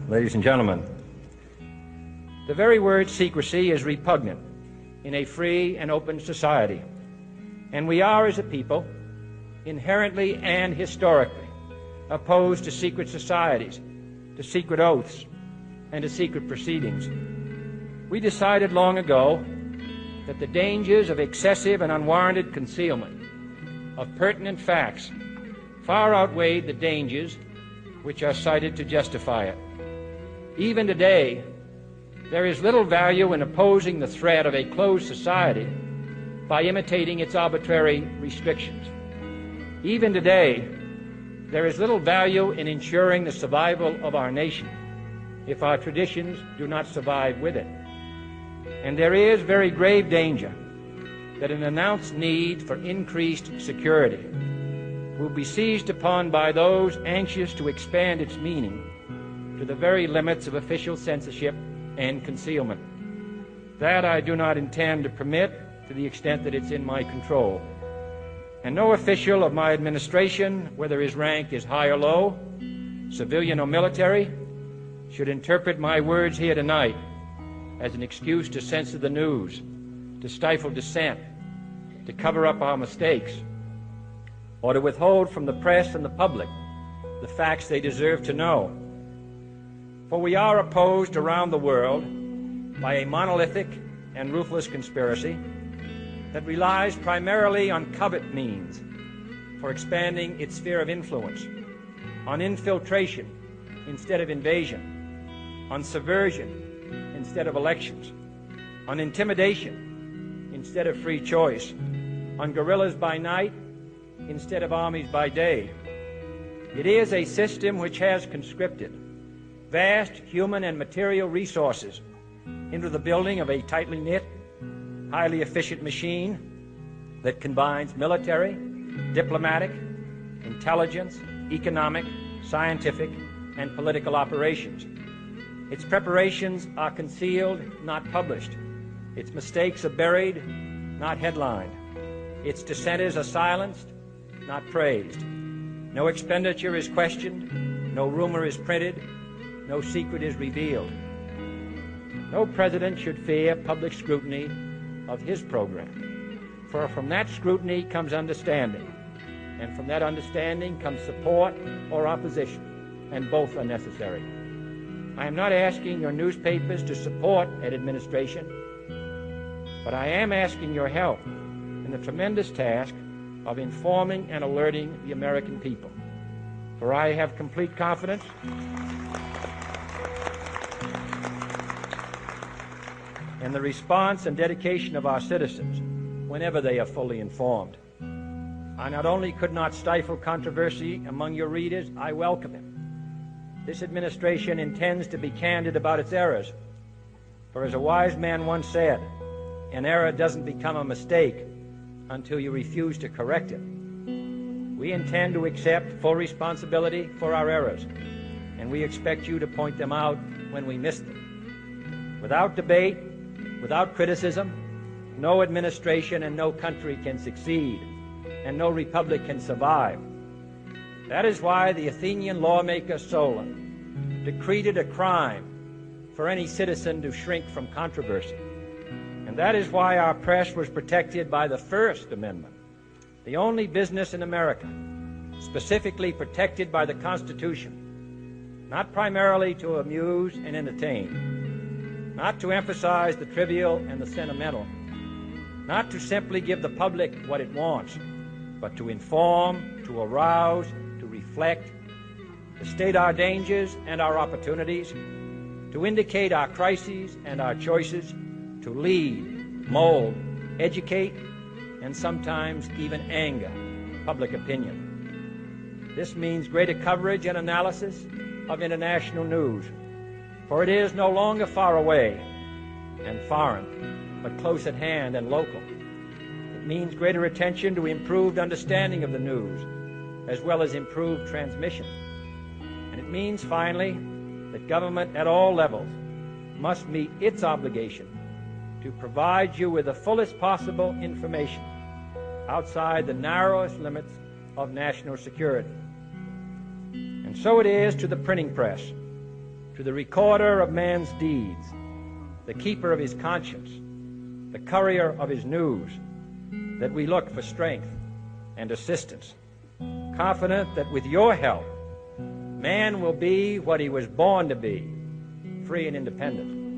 ladies and gentlemen. The very word secrecy is repugnant in a free and open society, and we are, as a people, inherently and historically opposed to secret societies, to secret oaths, and to secret proceedings. We decided long ago that the dangers of excessive and unwarranted concealment of pertinent facts far outweighed the dangers which are cited to justify it. Even today, there is little value in opposing the threat of a closed society by imitating its arbitrary restrictions. Even today, there is little value in ensuring the survival of our nation if our traditions do not survive with it. And there is very grave danger that an announced need for increased security will be seized upon by those anxious to expand its meaning to the very limits of official censorship and concealment. That I do not intend to permit to the extent that it's in my control. And no official of my administration, whether his rank is high or low, civilian or military, should interpret my words here tonight as an excuse to censor the news, to stifle dissent, to cover up our mistakes, or to withhold from the press and the public the facts they deserve to know. For we are opposed around the world by a monolithic and ruthless conspiracy that relies primarily on covert means for expanding its sphere of influence, on infiltration instead of invasion, on subversion instead of elections, on intimidation instead of free choice, on guerrillas by night instead of armies by day. It is a system which has conscripted vast human and material resources into the building of a tightly knit, highly efficient machine that combines military, diplomatic, intelligence, economic, scientific, and political operations. Its preparations are concealed, not published. Its mistakes are buried, not headlined. Its dissenters are silenced, not praised. No expenditure is questioned, no rumor is printed, no secret is revealed. No president should fear public scrutiny of his program, for from that scrutiny comes understanding, and from that understanding comes support or opposition, and both are necessary. I am not asking your newspapers to support an administration, but I am asking your help in the tremendous task of informing and alerting the American people. For I have complete confidence in the response and dedication of our citizens whenever they are fully informed. I not only could not stifle controversy among your readers, I welcome it. This administration intends to be candid about its errors. For as a wise man once said, an error doesn't become a mistake until you refuse to correct it. We intend to accept full responsibility for our errors, and we expect you to point them out when we miss them. Without debate, without criticism, no administration and no country can succeed, and no republic can survive. That is why the Athenian lawmaker Solon decreed it a crime for any citizen to shrink from controversy. And that is why our press was protected by the First Amendment, the only business in America specifically protected by the Constitution, not primarily to amuse and entertain, not to emphasize the trivial and the sentimental, not to simply give the public what it wants, but to inform, to arouse, to reflect, to state our dangers and our opportunities, to indicate our crises and our choices, to lead, mold, educate, and sometimes even anger public opinion. This means greater coverage and analysis of international news, for it is no longer far away and foreign, but close at hand and local. It means greater attention to improved understanding of the news, as well as improved transmission. And it means, finally, that government at all levels must meet its obligation to provide you with the fullest possible information outside the narrowest limits of national security. And so it is to the printing press, to the recorder of man's deeds, the keeper of his conscience, the courier of his news, that we look for strength and assistance, confident that with your help, man will be what he was born to be, free and independent.